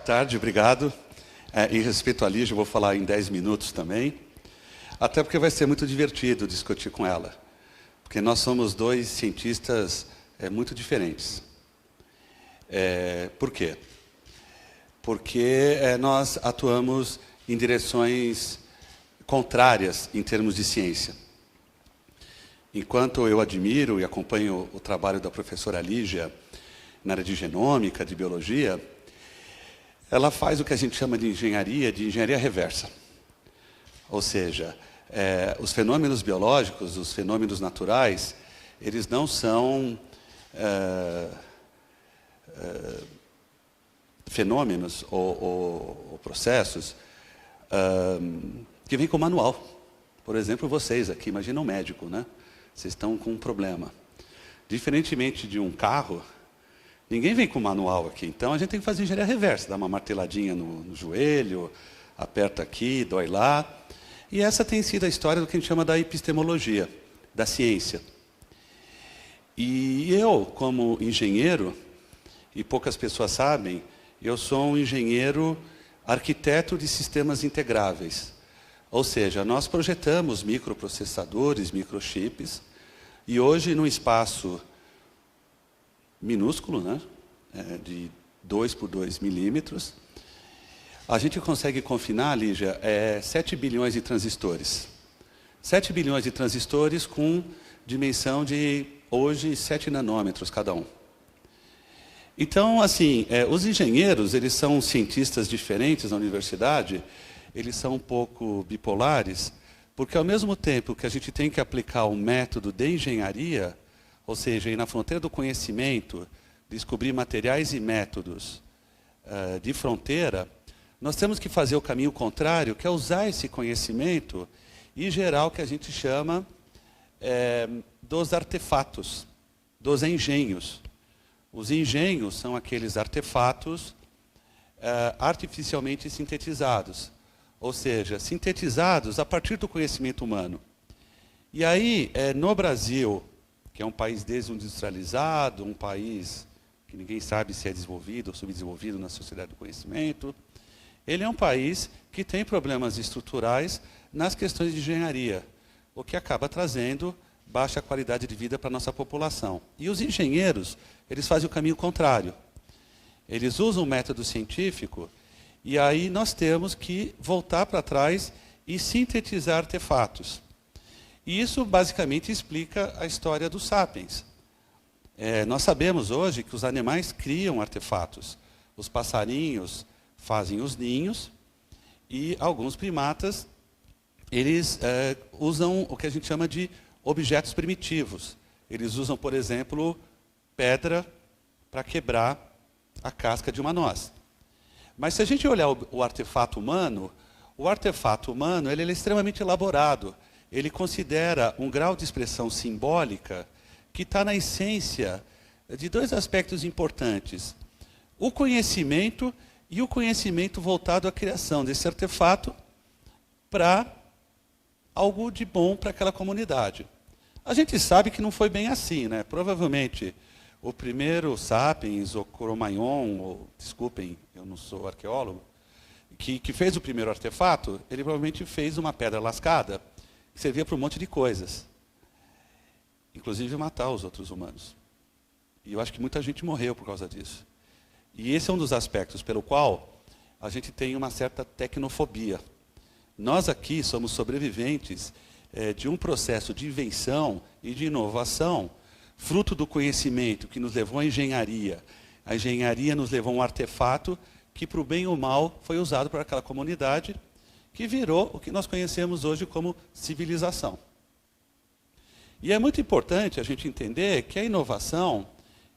tarde, obrigado. Em respeito à Lígia, eu vou falar em 10 minutos também, até porque vai ser muito divertido discutir com ela, porque nós somos dois cientistas muito diferentes. Por quê? Porque nós atuamos em direções contrárias em termos de ciência. Enquanto eu admiro e acompanho o trabalho da professora Lígia na área de genômica, de biologia, ela faz o que a gente chama de engenharia reversa. Ou seja, os fenômenos biológicos, os fenômenos naturais, eles não são fenômenos ou processos que vêm com manual. Por exemplo, vocês aqui, imagina um médico, né? Vocês estão com um problema. Diferentemente de um carro, ninguém vem com manual aqui. Então, a gente tem que fazer engenharia reversa. Dá uma marteladinha no joelho, aperta aqui, dói lá. E essa tem sido a história do que a gente chama da epistemologia, da ciência. E eu, como engenheiro, e poucas pessoas sabem, eu sou um engenheiro arquiteto de sistemas integráveis. Ou seja, nós projetamos microprocessadores, microchips, e hoje, num espaço minúsculo, né, de 2 por 2 milímetros, a gente consegue confinar, Lígia, 7 bilhões de transistores. 7 bilhões de transistores com dimensão de, hoje, 7 nanômetros cada um. Então, assim, os engenheiros, eles são cientistas diferentes na universidade, eles são um pouco bipolares, porque ao mesmo tempo que a gente tem que aplicar um método de engenharia, ou seja, ir na fronteira do conhecimento, descobrir materiais e métodos de fronteira, nós temos que fazer o caminho contrário, que é usar esse conhecimento e gerar o que a gente chama dos artefatos, dos engenhos. Os engenhos são aqueles artefatos artificialmente sintetizados, ou seja, sintetizados a partir do conhecimento humano. E aí, no Brasil, que é um país desindustrializado, um país que ninguém sabe se é desenvolvido ou subdesenvolvido na sociedade do conhecimento, ele é um país que tem problemas estruturais nas questões de engenharia, o que acaba trazendo baixa qualidade de vida para a nossa população. E os engenheiros, eles fazem o caminho contrário. Eles usam o método científico e aí nós temos que voltar para trás e sintetizar artefatos. E isso basicamente explica a história dos sapiens. Nós sabemos hoje que os animais criam artefatos. Os passarinhos fazem os ninhos e alguns primatas, eles usam o que a gente chama de objetos primitivos. Eles usam, por exemplo, pedra para quebrar a casca de uma noz. Mas se a gente olhar o artefato humano ele é extremamente elaborado. Ele considera um grau de expressão simbólica que está na essência de dois aspectos importantes. O conhecimento e o conhecimento voltado à criação desse artefato para algo de bom para aquela comunidade. A gente sabe que não foi bem assim, né? Provavelmente o primeiro sapiens, ou Cro-Magnon, desculpem, eu não sou arqueólogo, que fez o primeiro artefato, ele provavelmente fez uma pedra lascada, que servia para um monte de coisas. Inclusive matar os outros humanos. E eu acho que muita gente morreu por causa disso. E esse é um dos aspectos pelo qual a gente tem uma certa tecnofobia. Nós aqui somos sobreviventes de um processo de invenção e de inovação, fruto do conhecimento que nos levou à engenharia. A engenharia nos levou a um artefato que, para o bem ou mal, foi usado por aquela comunidade, que virou o que nós conhecemos hoje como civilização. E é muito importante a gente entender que a inovação,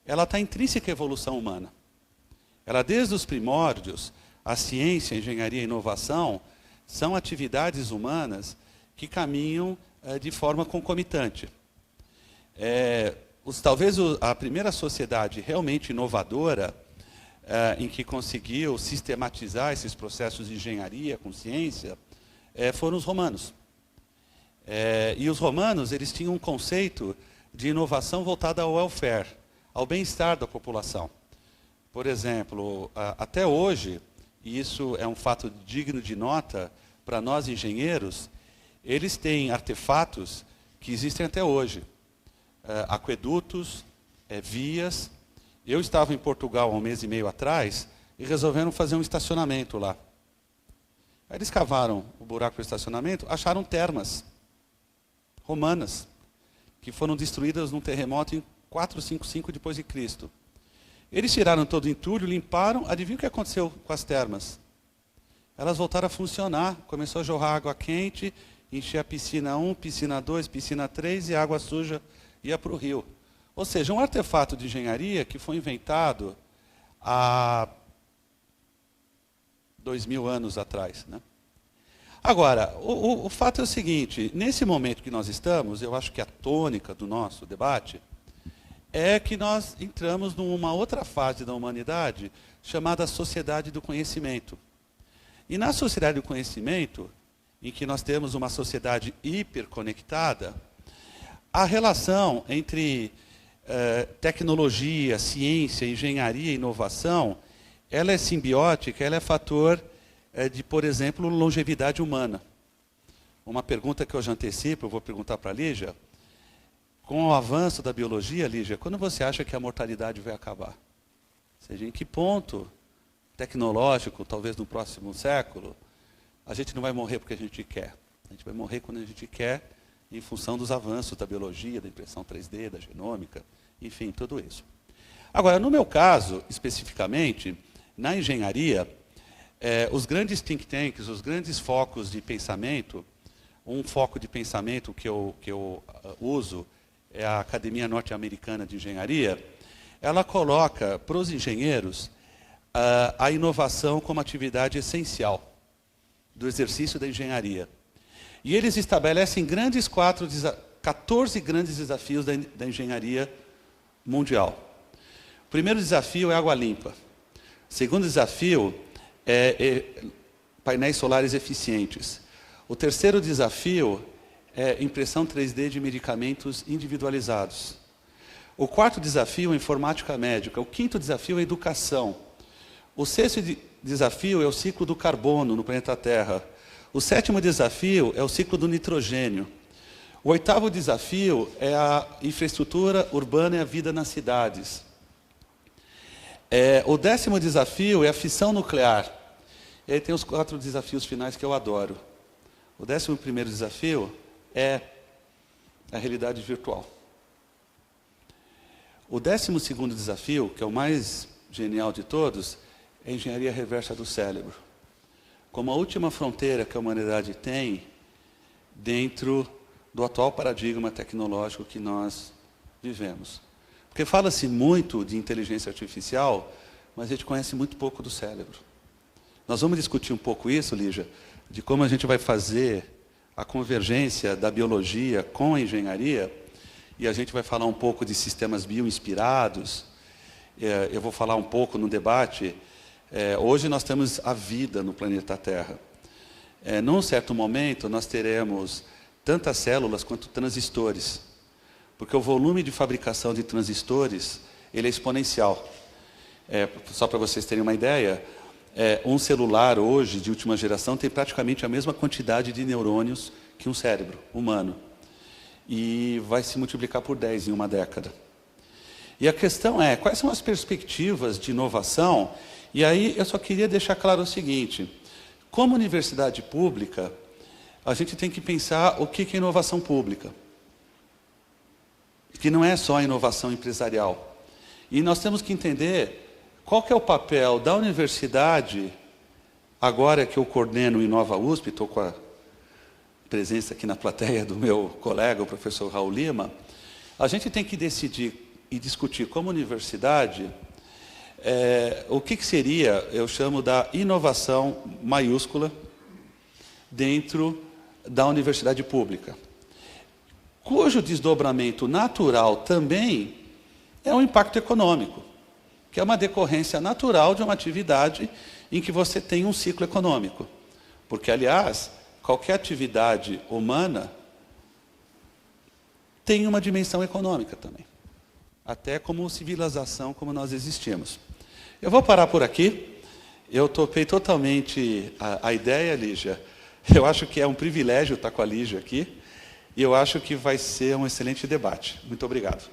ela está intrínseca à evolução humana. Ela, desde os primórdios, a ciência, a engenharia e a inovação são atividades humanas que caminham de forma concomitante. Talvez a primeira sociedade realmente inovadora em que conseguiu sistematizar esses processos de engenharia com ciência foram os romanos. E os romanos, eles tinham um conceito de inovação voltada ao welfare, ao bem-estar da população. Por exemplo, até hoje, e isso é um fato digno de nota para nós engenheiros, eles têm artefatos que existem até hoje. Aquedutos, vias. Eu estava em Portugal há um mês e meio atrás e resolveram fazer um estacionamento lá. Aí eles cavaram o buraco do estacionamento, acharam termas romanas, que foram destruídas num terremoto em 455 depois de Cristo. Eles tiraram todo o entulho, limparam, adivinha o que aconteceu com as termas? Elas voltaram a funcionar, começou a jorrar água quente, encher a piscina 1, piscina 2, piscina 3 e a água suja ia para o rio. Ou seja, um artefato de engenharia que foi inventado há 2000 anos atrás, né? Agora, o fato é o seguinte, nesse momento que nós estamos, eu acho que a tônica do nosso debate é que nós entramos numa outra fase da humanidade chamada sociedade do conhecimento. E na sociedade do conhecimento, em que nós temos uma sociedade hiperconectada, a relação entre tecnologia, ciência, engenharia e inovação, ela é simbiótica, ela é fator de, por exemplo, longevidade humana. Uma pergunta que eu já antecipo, eu vou perguntar para a Lígia. Com o avanço da biologia, Lígia, quando você acha que a mortalidade vai acabar? Ou seja, em que ponto tecnológico, talvez no próximo século, a gente não vai morrer porque a gente quer. A gente vai morrer quando a gente quer, em função dos avanços da biologia, da impressão 3D, da genômica, enfim, tudo isso. Agora, no meu caso, especificamente, na engenharia, os grandes think tanks, os grandes focos de pensamento, um foco de pensamento que eu uso é a Academia Norte-Americana de Engenharia, ela coloca para os engenheiros a inovação como atividade essencial do exercício da engenharia. E eles estabelecem 14 grandes desafios da engenharia mundial. O primeiro desafio é água limpa. O segundo desafio é painéis solares eficientes. O terceiro desafio é impressão 3D de medicamentos individualizados. O quarto desafio é informática médica. O quinto desafio é educação. O sexto desafio é o ciclo do carbono no planeta Terra. O sétimo desafio é o ciclo do nitrogênio. O oitavo desafio é a infraestrutura urbana e a vida nas cidades. O 10º desafio é a fissão nuclear. E aí tem os 4 desafios finais que eu adoro. O 11º desafio é a realidade virtual. O 12º desafio, que é o mais genial de todos, é a engenharia reversa do cérebro. Como a última fronteira que a humanidade tem dentro do atual paradigma tecnológico que nós vivemos. Porque fala-se muito de inteligência artificial, mas a gente conhece muito pouco do cérebro. Nós vamos discutir um pouco isso, Lígia, de como a gente vai fazer a convergência da biologia com a engenharia, e a gente vai falar um pouco de sistemas bioinspirados. Eu vou falar um pouco no debate. Hoje nós temos a vida no planeta Terra. Num certo momento, nós teremos tantas células quanto transistores, porque o volume de fabricação de transistores ele é exponencial. Só para vocês terem uma ideia, um celular hoje, de última geração, tem praticamente a mesma quantidade de neurônios que um cérebro humano. E vai se multiplicar por 10 em uma década. E a questão é, quais são as perspectivas de inovação? E aí eu só queria deixar claro o seguinte, como universidade pública, a gente tem que pensar o que é inovação pública. Que não é só a inovação empresarial. E nós temos que entender qual que é o papel da universidade, agora que eu coordeno o Inova USP, estou com a presença aqui na plateia do meu colega, o professor Raul Lima, a gente tem que decidir e discutir como universidade o que seria, eu chamo da inovação maiúscula dentro da universidade pública, cujo desdobramento natural também é um impacto econômico, que é uma decorrência natural de uma atividade em que você tem um ciclo econômico. Porque, aliás, qualquer atividade humana tem uma dimensão econômica também. Até como civilização, como nós existimos. Eu vou parar por aqui. Eu topei totalmente a ideia, Lígia. Eu acho que é um privilégio estar com a Lígia aqui. E eu acho que vai ser um excelente debate. Muito obrigado.